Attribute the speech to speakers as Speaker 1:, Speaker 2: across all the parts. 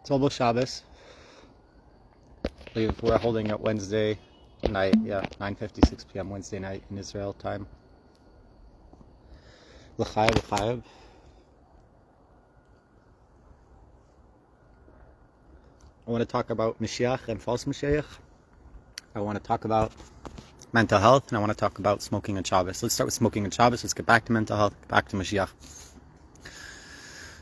Speaker 1: It's almost Shabbos. We're holding it Wednesday night, 9:56 p.m. Wednesday night in Israel time. L'chayev, l'chayev. I want to talk about Mashiach and false Mashiach. I want to talk about mental health, and I want to talk about smoking on Shabbos. Let's start with smoking on Shabbos. Let's get back to mental health, back to Mashiach.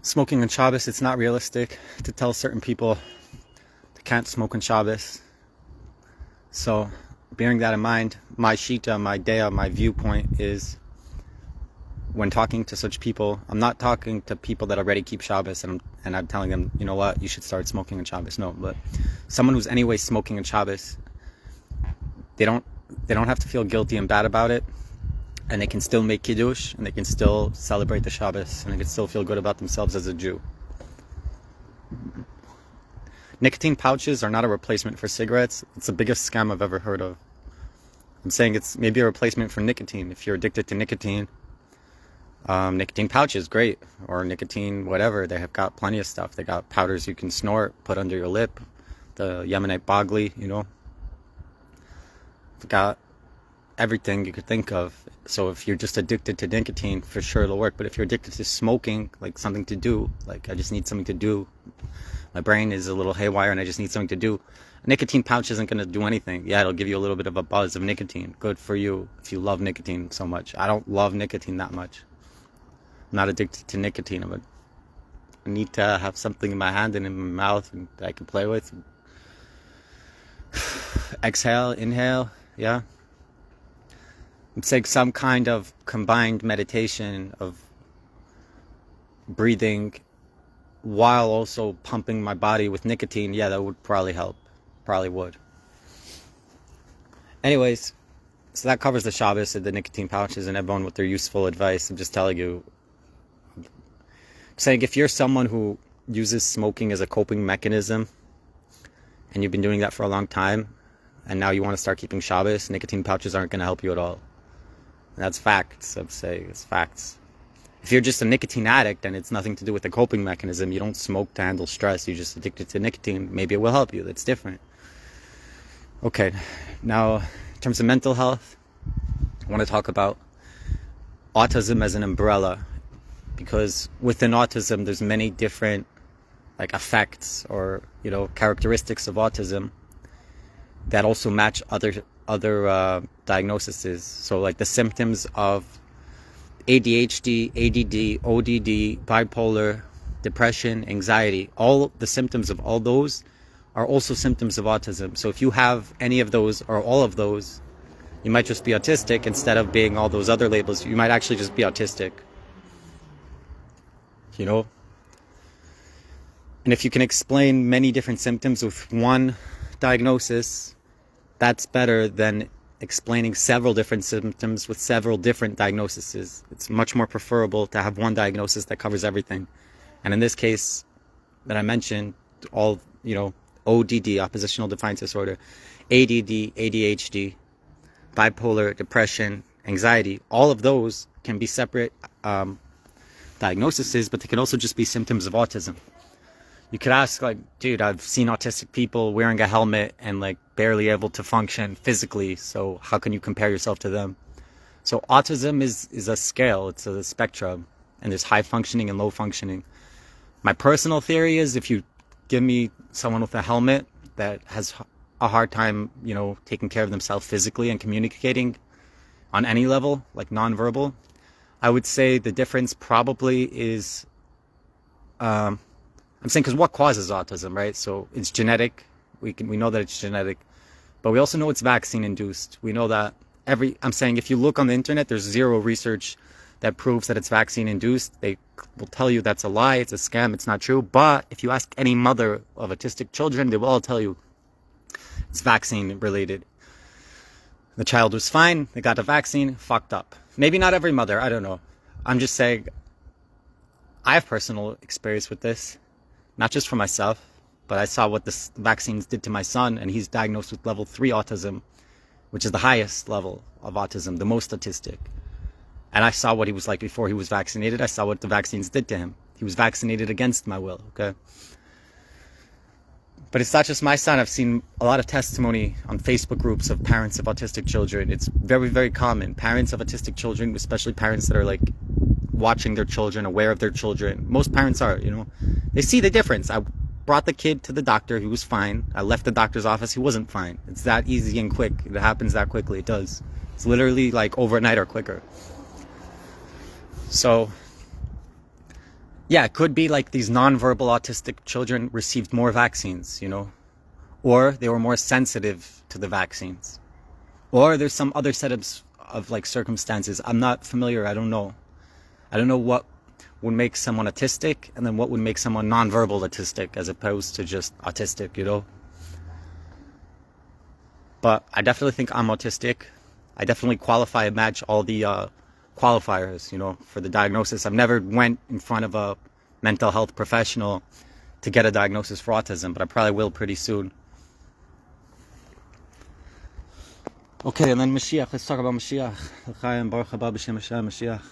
Speaker 1: Smoking on Shabbos, it's not realistic to tell certain people they can't smoke on Shabbos. So, bearing that in mind, my shita, my daya, my viewpoint is, when talking to such people, I'm not talking to people that already keep Shabbos and I'm telling them, you know what, you should start smoking on Shabbos. No, but someone who's anyway smoking on Shabbos, they don't have to feel guilty and bad about it, and they can still make Kiddush, and they can still celebrate the Shabbos, and they can still feel good about themselves as a Jew. Nicotine pouches are not a replacement for cigarettes. It's the biggest scam I've ever heard of. I'm saying it's maybe a replacement for nicotine. If you're addicted to nicotine, nicotine pouches, great. Or nicotine, whatever. They have got plenty of stuff. They got powders you can snort, put under your lip. The Yemenite Bogli, They've got everything you could think of. So if you're just addicted to nicotine, for sure it'll work. But if you're addicted to smoking, like something to do, like I just need something to do, my brain is a little haywire and I just need something to do, a nicotine pouch isn't going to do anything. Yeah, it'll give you a little bit of a buzz of nicotine. Good for you if you love nicotine so much. I don't love nicotine that much. I'm not addicted to nicotine, but I need to have something in my hand and in my mouth that I can play with. Exhale, inhale, yeah. It's like some kind of combined meditation of breathing while also pumping my body with nicotine. Yeah, that would probably help. Probably would. Anyways, so that covers the Shabbos and the nicotine pouches and everyone with their useful advice. I'm just telling you. I'm saying if you're someone who uses smoking as a coping mechanism and you've been doing that for a long time and now you want to start keeping Shabbos, nicotine pouches aren't going to help you at all. And that's facts. I'm saying it's facts. If you're just a nicotine addict and it's nothing to do with the coping mechanism, you don't smoke to handle stress, you're just addicted to nicotine, maybe it will help you. That's different. Okay, now in terms of mental health, I want to talk about autism as an umbrella, because within autism there's many different effects or characteristics of autism that also match other diagnoses. So like the symptoms of ADHD, ADD, ODD, bipolar, depression, anxiety, all the symptoms of all those are also symptoms of autism. So if you have any of those or all of those, you might just be autistic instead of being all those other labels. You might actually just be autistic. And if you can explain many different symptoms with one diagnosis, that's better than explaining several different symptoms with several different diagnoses. It's much more preferable to have one diagnosis that covers everything. And in this case that I mentioned, all, ODD, oppositional defiance disorder, ADD, ADHD, bipolar, depression, anxiety, all of those can be separate diagnoses, but they can also just be symptoms of autism. You could ask, dude, I've seen autistic people wearing a helmet and barely able to function physically, so how can you compare yourself to them? So autism is a scale, it's a spectrum, and there's high functioning and low functioning. My personal theory is if you give me someone with a helmet that has a hard time, taking care of themselves physically and communicating on any level, like nonverbal, I would say the difference probably is, I'm saying because what causes autism, right? So it's genetic. We know that it's genetic, but we also know it's vaccine induced. We know that I'm saying if you look on the internet, there's zero research that proves that it's vaccine induced. They will tell you that's a lie, it's a scam, it's not true. But if you ask any mother of autistic children, they will all tell you it's vaccine related. The child was fine, they got a vaccine, fucked up. Maybe not every mother, I don't know. I'm just saying I have personal experience with this. Not just for myself, but I saw what the vaccines did to my son, and he's diagnosed with level 3 autism, which is the highest level of autism, the most autistic. And I saw what he was like before he was vaccinated. I saw what the vaccines did to him. He was vaccinated against my will, okay? But it's not just my son. I've seen a lot of testimony on Facebook groups of parents of autistic children. It's very, very common. Parents of autistic children, especially parents that are like watching their children, aware of their children. Most parents are, they see the difference. I brought the kid to the doctor. He was fine. I left the doctor's office. He wasn't fine. It's that easy and quick. It happens that quickly. It does. It's literally like overnight or quicker. So yeah, it could be like these non-verbal autistic children received more vaccines, or they were more sensitive to the vaccines, or there's some other setups of like circumstances. I'm not familiar. I don't know what would make someone autistic and then what would make someone non-verbal autistic as opposed to just autistic, But I definitely think I'm autistic. I definitely qualify and match all the qualifiers, for the diagnosis. I've never went in front of a mental health professional to get a diagnosis for autism, but I probably will pretty soon. Okay, and then Mashiach. Let's talk about Mashiach. L'chaim, Baruch haba b'shem Hashem, Mashiach.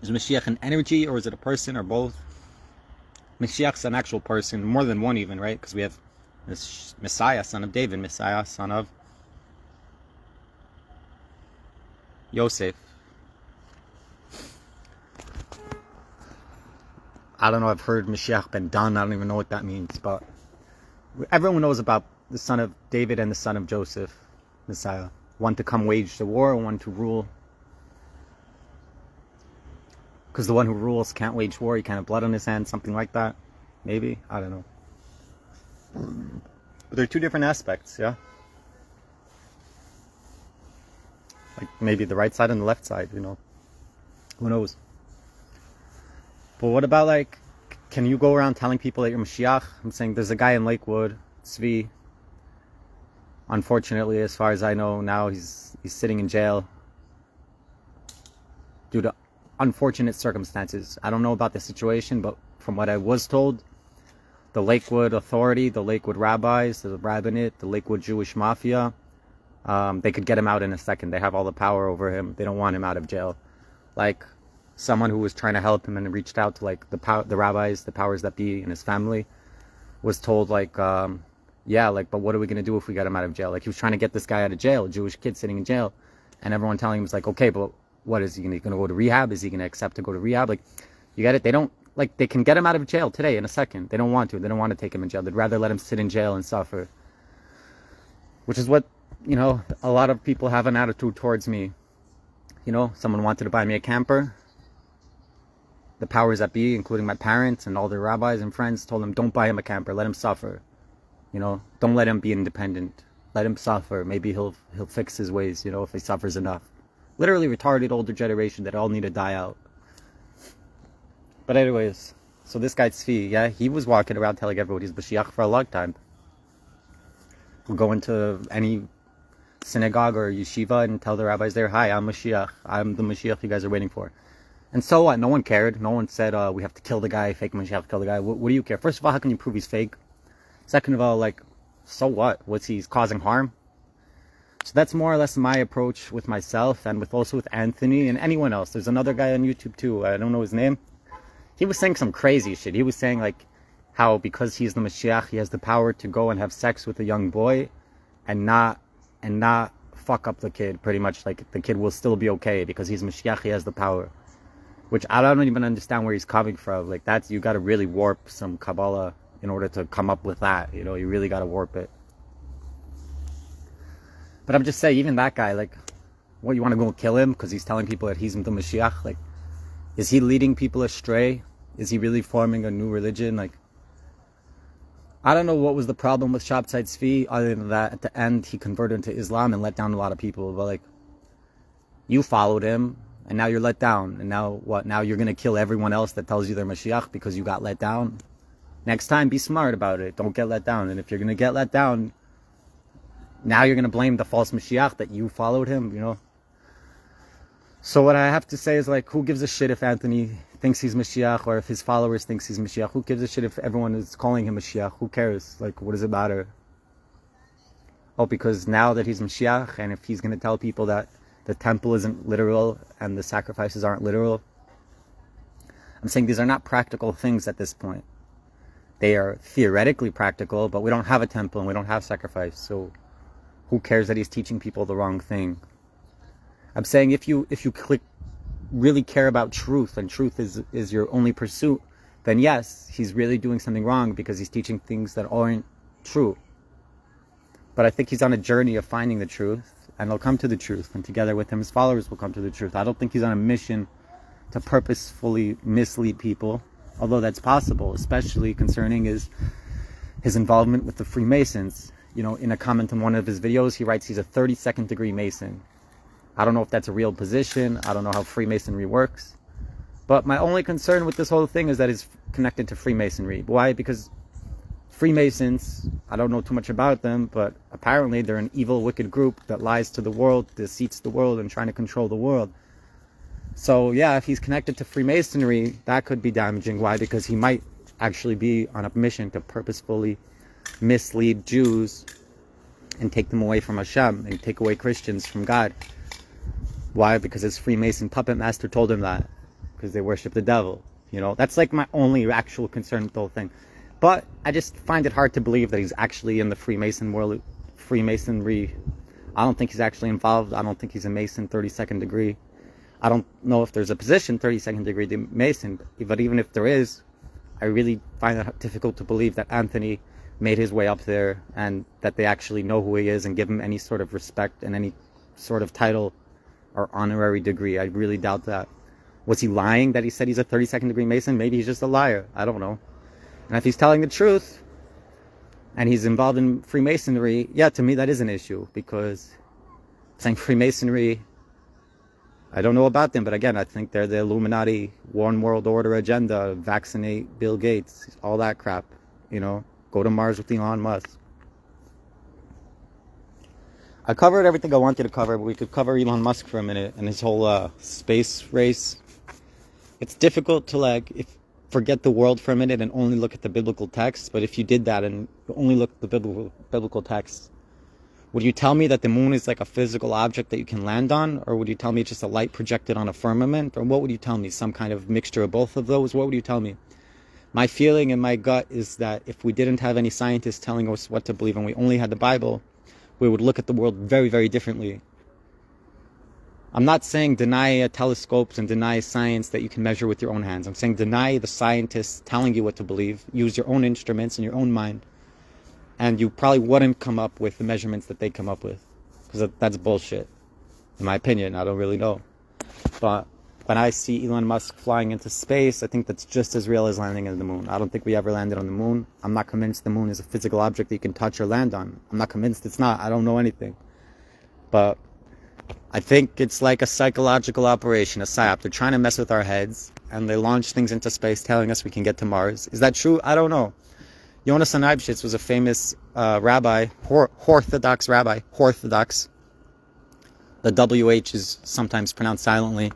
Speaker 1: Is Mashiach an energy, or is it a person, or both? Mashiach's an actual person, more than one even, right? Because we have this Messiah, son of David, Messiah, son of Yosef. I don't know, I've heard Mashiach ben Dan, I don't even know what that means, but everyone knows about the son of David and the son of Joseph, Messiah. One to come wage the war, one to rule. Because the one who rules can't wage war, he can't have blood on his hands, something like that. Maybe, I don't know. But they're two different aspects, yeah? Like maybe the right side and the left side, Who knows? But what about like, can you go around telling people that you're Mashiach? I'm saying there's a guy in Lakewood, Tzvi. Unfortunately, as far as I know now, he's sitting in jail due to unfortunate circumstances. I don't know about the situation, but from what I was told, the Lakewood Authority, the Lakewood rabbis, the rabbinate, the Lakewood Jewish mafia, they could get him out in a second. They have all the power over him. They don't want him out of jail. Like someone who was trying to help him and reached out to like the rabbis, the powers that be, and his family, was told like, but what are we gonna do if we get him out of jail? Like he was trying to get this guy out of jail, a Jewish kid sitting in jail, and everyone telling him, it's like, okay, but what is he gonna go to rehab? Is he gonna accept to go to rehab? Like, you get it? They don't. Like, they can get him out of jail today in a second. They don't want to. They don't want to take him in jail. They'd rather let him sit in jail and suffer. Which is what, a lot of people have an attitude towards me. Someone wanted to buy me a camper. The powers that be, including my parents and all their rabbis and friends, told him, don't buy him a camper. Let him suffer. Don't let him be independent. Let him suffer. Maybe he'll fix his ways, if he suffers enough. Literally retarded older generation that all need to die out. But anyways, so this guy Tzvi, yeah, he was walking around telling everyone he's Mashiach for a long time. We'll go into any synagogue or yeshiva and tell the rabbis there, hi, I'm Mashiach. I'm the Mashiach you guys are waiting for. And so what? No one cared. No one said, we have to kill the guy, fake Mashiach, kill the guy. What do you care? First of all, how can you prove he's fake? Second of all, like, so what? What's he's causing harm? So that's more or less my approach with myself and also with Anthony and anyone else. There's another guy on YouTube too. I don't know his name. He was saying some crazy shit. He was saying like how because he's the Mashiach, he has the power to go and have sex with a young boy and not fuck up the kid. Pretty much like the kid will still be okay because he's Mashiach, he has the power. Which I don't even understand where he's coming from. Like that's, you got to really warp some Kabbalah in order to come up with that. You really got to warp it. But I'm just saying, even that guy, like, what, you want to go kill him because he's telling people that he's the Mashiach? Like, is he leading people astray? Is he really forming a new religion? Like, I don't know what was the problem with Shabtai Tzvi, other than that, at the end, he converted into Islam and let down a lot of people. But, like, you followed him, and now you're let down. And now what? Now you're going to kill everyone else that tells you they're Mashiach because you got let down? Next time, be smart about it. Don't get let down. And if you're going to get let down, now you're going to blame the false Mashiach that you followed him, So what I have to say is, like, who gives a shit if Anthony thinks he's Mashiach or if his followers thinks he's Mashiach? Who gives a shit if everyone is calling him Mashiach? Who cares? Like, what does it matter? Oh, because now that he's Mashiach, and if he's going to tell people that the temple isn't literal and the sacrifices aren't literal, I'm saying these are not practical things at this point. They are theoretically practical, but we don't have a temple and we don't have sacrifice. So who cares that he's teaching people the wrong thing? I'm saying if you really care about truth, and truth is your only pursuit, then yes, he's really doing something wrong because he's teaching things that aren't true. But I think he's on a journey of finding the truth, and he'll come to the truth, and together with him, his followers will come to the truth. I don't think he's on a mission to purposefully mislead people, although that's possible, especially concerning his involvement with the Freemasons. You know, in a comment on one of his videos, he writes he's a 32nd degree Mason. I don't know if that's a real position. I don't know how Freemasonry works. But my only concern with this whole thing is that it's connected to Freemasonry. Why? Because Freemasons, I don't know too much about them, but apparently they're an evil, wicked group that lies to the world, deceits the world, and trying to control the world. So yeah, if he's connected to Freemasonry, that could be damaging. Why? Because he might actually be on a mission to purposefully mislead Jews and take them away from Hashem and take away Christians from God. Why? Because his Freemason puppet master told him that. Because they worship the devil. You know, that's like my only actual concern with the whole thing. But I just find it hard to believe that he's actually in the Freemason world, Freemasonry. I don't think he's actually involved. I don't think he's a Mason 32nd degree. I don't know if there's a position 32nd degree Mason, but even if there is, I really find it difficult to believe that Anthony made his way up there and that they actually know who he is and give him any sort of respect and any sort of title or honorary degree. I really doubt that. Was he lying that he said he's a 32nd degree Mason? Maybe he's just a liar. I don't know. And if he's telling the truth and he's involved in Freemasonry, yeah, to me that is an issue, because saying Freemasonry, I don't know about them, but again, I think they're the Illuminati, one world order agenda, vaccinate Bill Gates, all that crap, you know, go to Mars with Elon Musk. I covered everything I wanted to cover, but we could cover Elon Musk for a minute and his whole space race. It's difficult to forget the world for a minute and only look at the biblical text. But if you did that and only look at the biblical text, would you tell me that the moon is like a physical object that you can land on? Or would you tell me it's just a light projected on a firmament? Or what would you tell me? Some kind of mixture of both of those? What would you tell me? My feeling and my gut is that if we didn't have any scientists telling us what to believe and we only had the Bible, we would look at the world very, very differently. I'm not saying deny telescopes and deny science that you can measure with your own hands. I'm saying deny the scientists telling you what to believe. Use your own instruments and your own mind. And you probably wouldn't come up with the measurements that they come up with. Because that's bullshit. In my opinion, I don't really know. But when I see Elon Musk flying into space, I think that's just as real as landing on the moon. I don't think we ever landed on the moon. I'm not convinced the moon is a physical object that you can touch or land on. I'm not convinced it's not. I don't know anything. But I think it's like a psychological operation, a psyop. They're trying to mess with our heads, and they launch things into space telling us we can get to Mars. Is that true? I don't know. Yonasan Eibschitz was a famous rabbi, Orthodox rabbi, Orthodox. The WH is sometimes pronounced silently.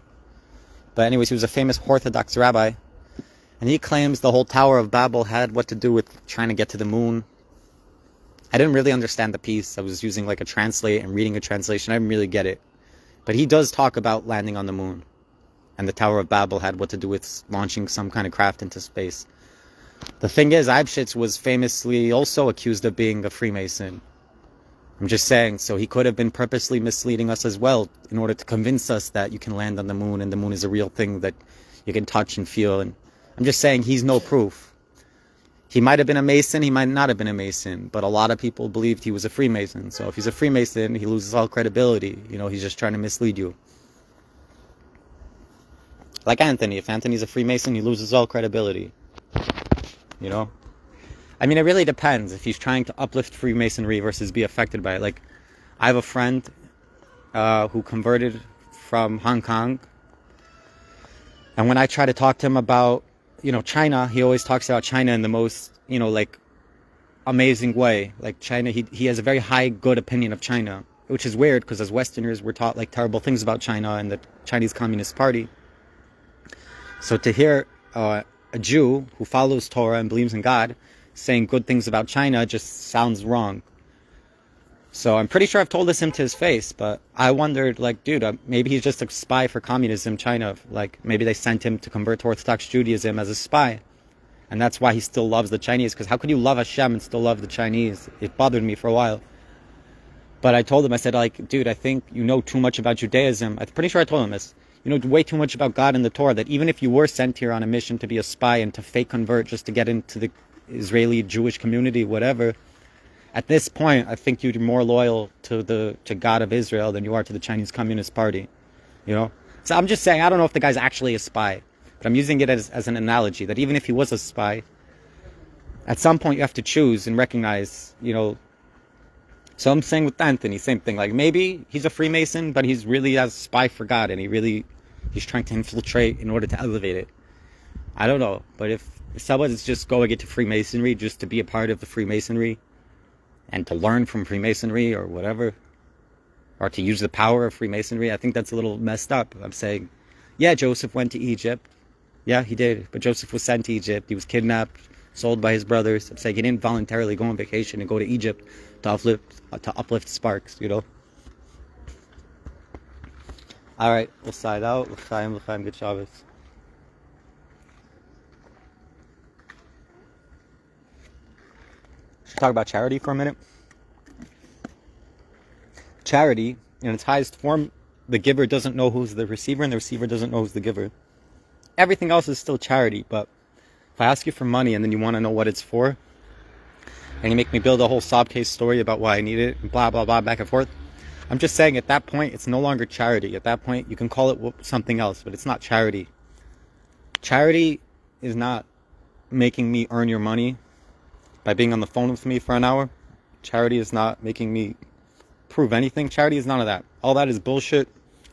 Speaker 1: But anyways, he was a famous Orthodox rabbi, and he claims the whole Tower of Babel had what to do with trying to get to the moon. I didn't really understand the piece. I was using like a translate and reading a translation. I didn't really get it. But he does talk about landing on the moon, and the Tower of Babel had what to do with launching some kind of craft into space. The thing is, Eibschitz was famously also accused of being a Freemason. I'm just saying, so he could have been purposely misleading us as well in order to convince us that you can land on the moon and the moon is a real thing that you can touch and feel. And I'm just saying he's no proof. He might have been a Mason, he might not have been a Mason, but a lot of people believed he was a Freemason. So if he's a Freemason, he loses all credibility. You know, he's just trying to mislead you. Like Anthony. If Anthony's a Freemason, he loses all credibility. You know? I mean, it really depends if he's trying to uplift Freemasonry versus be affected by it. Like, I have a friend who converted from Hong Kong. And when I try to talk to him about, you know, China, he always talks about China in the most, you know, like, amazing way. Like, China, he has a very high, good opinion of China, which is weird because as Westerners, we're taught, like, terrible things about China and the Chinese Communist Party. So to hear a Jew who follows Torah and believes in God saying good things about China just sounds wrong. So I'm pretty sure I've told this him to his face, but I wondered, like, dude, maybe he's just a spy for communism, China. Like, maybe they sent him to convert to Orthodox Judaism as a spy. And that's why he still loves the Chinese. Because how could you love Hashem and still love the Chinese? It bothered me for a while. But I told him, I said, like, dude, I think you know too much about Judaism. I'm pretty sure I told him this. You know way too much about God and the Torah, that even if you were sent here on a mission to be a spy and to fake convert just to get into the Israeli Jewish community, whatever, at this point, I think you're more loyal to God of Israel than you are to the Chinese Communist Party. You know? So I'm just saying, I don't know if the guy's actually a spy, but I'm using it as an analogy, that even if he was a spy, at some point you have to choose and recognize, you know. So I'm saying with Anthony, same thing. Like, maybe he's a Freemason, but he's really a spy for God, and he's trying to infiltrate in order to elevate it. I don't know. But if someone is just going into Freemasonry just to be a part of the Freemasonry and to learn from Freemasonry or whatever, or to use the power of Freemasonry, I think that's a little messed up. I'm saying, yeah, Joseph went to Egypt. Yeah, he did. But Joseph was sent to Egypt. He was kidnapped, sold by his brothers. I'm saying he didn't voluntarily go on vacation and go to Egypt to uplift sparks, you know. All right, we'll side out. L'chaim, good Shabbos. Should talk about charity for a minute. Charity, in its highest form, the giver doesn't know who's the receiver, and the receiver doesn't know who's the giver. Everything else is still charity, but if I ask you for money and then you want to know what it's for, and you make me build a whole sob case story about why I need it, and blah, blah, blah, back and forth, I'm just saying at that point, it's no longer charity. At that point, you can call it something else, but it's not charity. Charity is not making me earn your money by being on the phone with me for an hour. Charity is not making me prove anything. Charity is none of that. All that is bullshit.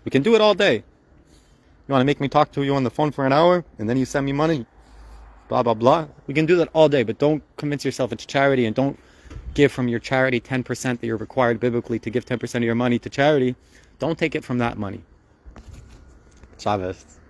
Speaker 1: We can do it all day. You want to make me talk to you on the phone for an hour, and then you send me money? Blah, blah, blah. We can do that all day, but don't convince yourself it's charity, and don't give from your charity 10% that you're required biblically to give 10% of your money to charity. Don't take it from that money. Sabbath.